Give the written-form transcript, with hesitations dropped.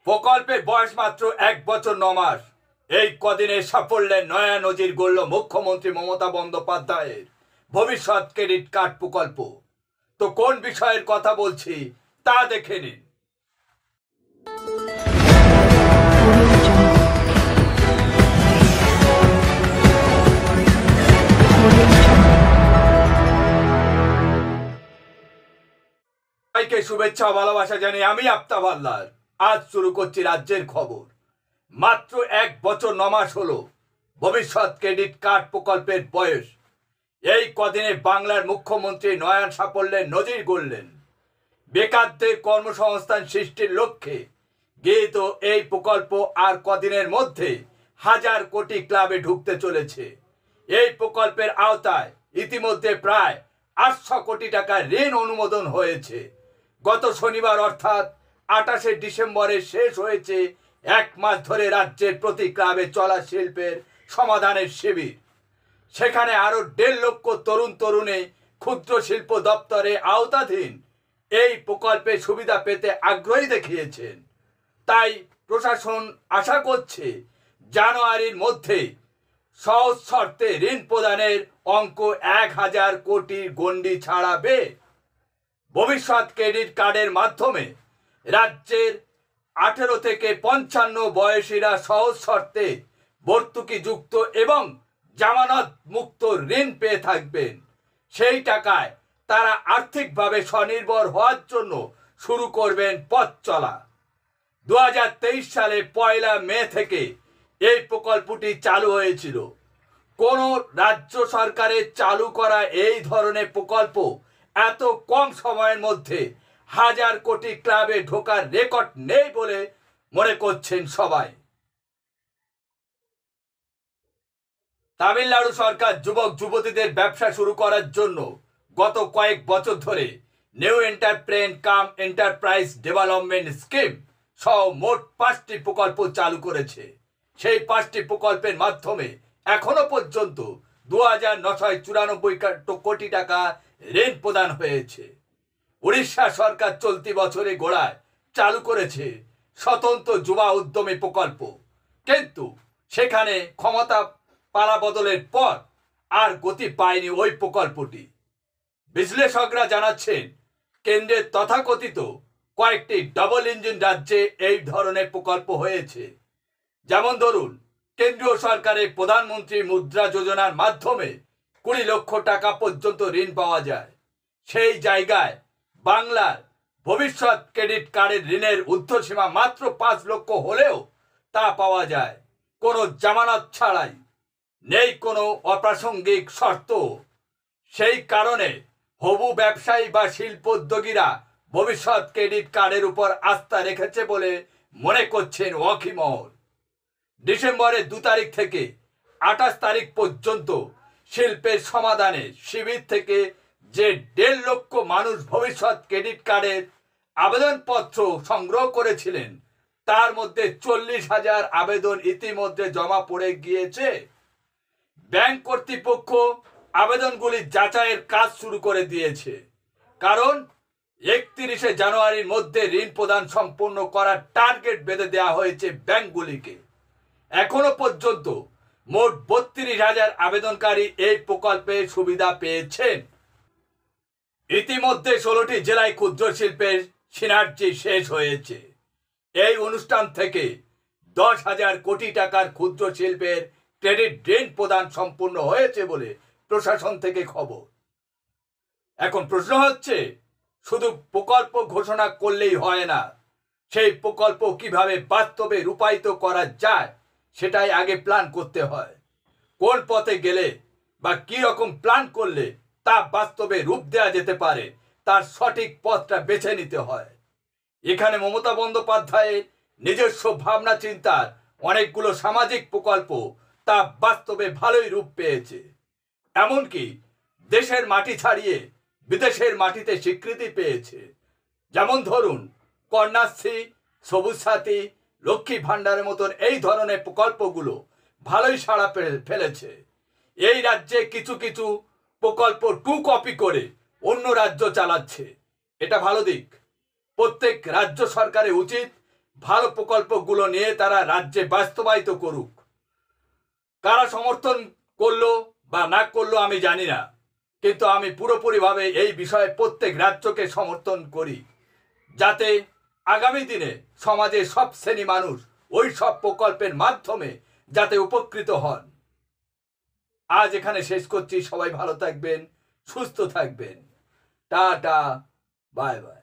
প্রকল্পের বয়স মাত্র 1 বছর 9 মাস। এই কদিনের সাফল্যে নয়া নজির গড়ল মুখ্যমন্ত্রী মমতা বন্দ্যোপাধ্যায়ের ভবিষ্যৎ ক্রেডিট কার্ড প্রকল্প। তো কোন বিষয়ের কথা বলছি তা দেখে নিন। সবাইকে শুভেচ্ছা ও ভালোবাসা জানিয়ে আমি আফতাব হালদার। আজ শুরু করছি রাজ্যের খবর। মাত্র 1 বছর 9 মাস হলো ভবিষ্যৎ ক্রেডিট কার্ড প্রকল্পের বয়স। এই কদিনে বাংলার মুখ্যমন্ত্রী নয়া সাফল্যের নজির গড়লেন। বেকারদের কর্মসংস্থান সৃষ্টির লক্ষ্যে গৃহীত এই প্রকল্প আর কদিনের মধ্যে 1000 কোটি ক্লাবে ঢুকতে চলেছে। এই প্রকল্পের আওতায় ইতিমধ্যে প্রায় 800 কোটি টাকা ঋণ অনুমোদন হয়েছে। গত শনিবার অর্থাৎ 28শে ডিসেম্বরে শেষ হয়েছে 1 মাস ধরে রাজ্যের প্রতি ক্লাবে চলা শিল্পের সমাধানের শিবির। সেখানে আরো 1.5 লক্ষ তরুণ তরুণী ক্ষুদ্র শিল্প দপ্তরে আওতাধীন এই প্রকল্পে সুবিধা পেতে আগ্রহী দেখিয়েছেন। তাই প্রশাসন আশা করছে জানুয়ারির মধ্যে সহজ শর্তে ঋণ প্রদানের অঙ্ক 1000 কোটির গণ্ডি ছাড়াবে। ভবিষ্যৎ ক্রেডিট কার্ডের মাধ্যমে রাজ্যের 18 থেকে 55 বয়সীরা সহজ শর্তে ভর্তুকি যুক্ত এবং জামানত মুক্ত ঋণ পেয়ে থাকবেন। সেই টাকায় তারা আর্থিকভাবে স্বনির্ভর হওয়ার জন্য শুরু করবেন পথ চলা। 2023 সালে 1 মে থেকে এই প্রকল্পটি চালু হয়েছিল। কোন রাজ্য সরকারের চালু করা এই ধরনের প্রকল্প এত কম সময়ের মধ্যে 1000 কোটি ক্লাবে ঢোকার রেকর্ড নেই বলে মনে করছেন সবাই। তামিলনাড়ু সরকার যুবক যুবতীদের ব্যবসা শুরু করার জন্য গত কয়েক বছর ধরে নিউ এন্টারপ্রাইজ ডেভেলপমেন্ট স্কিম সহ মোট 5টি প্রকল্প চালু করেছে। সেই 5টি প্রকল্পের মাধ্যমে এখনো পর্যন্ত 2994 কোটি টাকা ঋণ প্রদান হয়েছে। উড়িষ্যা সরকার চলতি বছরে গোড়ায় চালু করেছে স্বতন্ত্র যুবা উদ্যমী প্রকল্প, কিন্তু সেখানে ক্ষমতা পালা বদলের পর আর গতি পায়নি ওই প্রকল্পটি। বিশ্লেষকরা জানাচ্ছেন কেন্দ্রের তথাকথিত কয়েকটি ডাবল ইঞ্জিন রাজ্যে এই ধরনের প্রকল্প হয়েছে। যেমন ধরুন, কেন্দ্রীয় সরকারের প্রধানমন্ত্রী মুদ্রা যোজনার মাধ্যমে 20 লক্ষ টাকা পর্যন্ত ঋণ পাওয়া যায়। সেই জায়গায় বাংলার ভবিষ্যৎ ক্রেডিট কার্ডের ঋণের ঊর্ধ্বসীমা মাত্র 5 লক্ষ হলেও তা পাওয়া যায় কোনো জামানত ছাড়াই, নেই কোনো অপ্রাসঙ্গিক শর্ত। সেই কারণে হবু ব্যবসায়ী বা শিল্পোদ্যোগীরা ভবিষ্যৎ ক্রেডিট কার্ডের উপর আস্থা রেখেছে বলে মনে করছেন ওয়াকিমহল। ডিসেম্বরের 2 তারিখ থেকে 28 তারিখ পর্যন্ত শিল্পের সমাধানে শিবির থেকে যে 1.5 লক্ষ মানুষ ভবিষ্যৎ ক্রেডিট কার্ডের আবেদনপত্র সংগ্রহ করেছিলেন, তার মধ্যে 40,000 আবেদন ইতিমধ্যে জমা পড়ে গিয়েছে। ব্যাংক কর্তৃপক্ষ আবেদনগুলি যাচাইয়ের কাজ শুরু করে দিয়েছে, কারণ 31শে জানুয়ারির মধ্যে ঋণ প্রদান সম্পন্ন করার টার্গেট বেঁধে দেওয়া হয়েছে ব্যাংকগুলিকে। এখনো পর্যন্ত মোট 32,000 আবেদনকারী এই প্রকল্পে সুবিধা পেয়েছেন। ইতিমধ্যে 16টি জেলায় ক্ষুদ্র শিল্পের সিনার্জি শেষ হয়েছে। এই অনুষ্ঠান থেকে 10,000 কোটি টাকার ক্ষুদ্র শিল্পের ক্রেডিট ঋণ প্রদান সম্পূর্ণ হয়েছে বলে প্রশাসন থেকে খবর। এখন প্রশ্ন হচ্ছে, শুধু প্রকল্প ঘোষণা করলেই হয় না, সেই প্রকল্প কিভাবে বাস্তবে রূপায়িত করা যায় সেটাই আগে প্ল্যান করতে হয়। কোন পথে গেলে বা কি রকম প্ল্যান করলে তা বাস্তবে রূপ দেওয়া যেতে পারে তার সঠিক পথটা বেছে নিতে হয়। এখানে মমতা বন্দ্যোপাধ্যায়ের নিজস্ব ভাবনা চিন্তার অনেকগুলো সামাজিক প্রকল্প তা বাস্তবে ভালোই রূপ পেয়েছে। এমনকি দেশের মাটি ছাড়িয়ে বিদেশের মাটিতে স্বীকৃতি পেয়েছে। যেমন ধরুন, কন্যাশ্রী, সবুজ সাথী, লক্ষ্মী ভাণ্ডারের মতন এই ধরনের প্রকল্পগুলো ভালোই সাড়া ফেলেছে। এই রাজ্যে কিছু কিছু প্রকল্প কপি করে অন্য রাজ্য চালাচ্ছে, এটা ভালো দিক। প্রত্যেক রাজ্য সরকারের উচিত ভালো প্রকল্পগুলো নিয়ে তারা রাজ্যে বাস্তবায়িত করুক। কারা সমর্থন করলো বা না করলো আমি জানি না, কিন্তু আমি পুরোপুরিভাবে এই বিষয়ে প্রত্যেক রাজ্যকে সমর্থন করি, যাতে আগামী দিনে সমাজের সব শ্রেণী মানুষ ওই সব প্রকল্পের মাধ্যমে যাতে উপকৃত হন। আজ এখানে শেষ করছি। সবাই ভালো থাকবেন, সুস্থ থাকবেন। Tata, bye bye.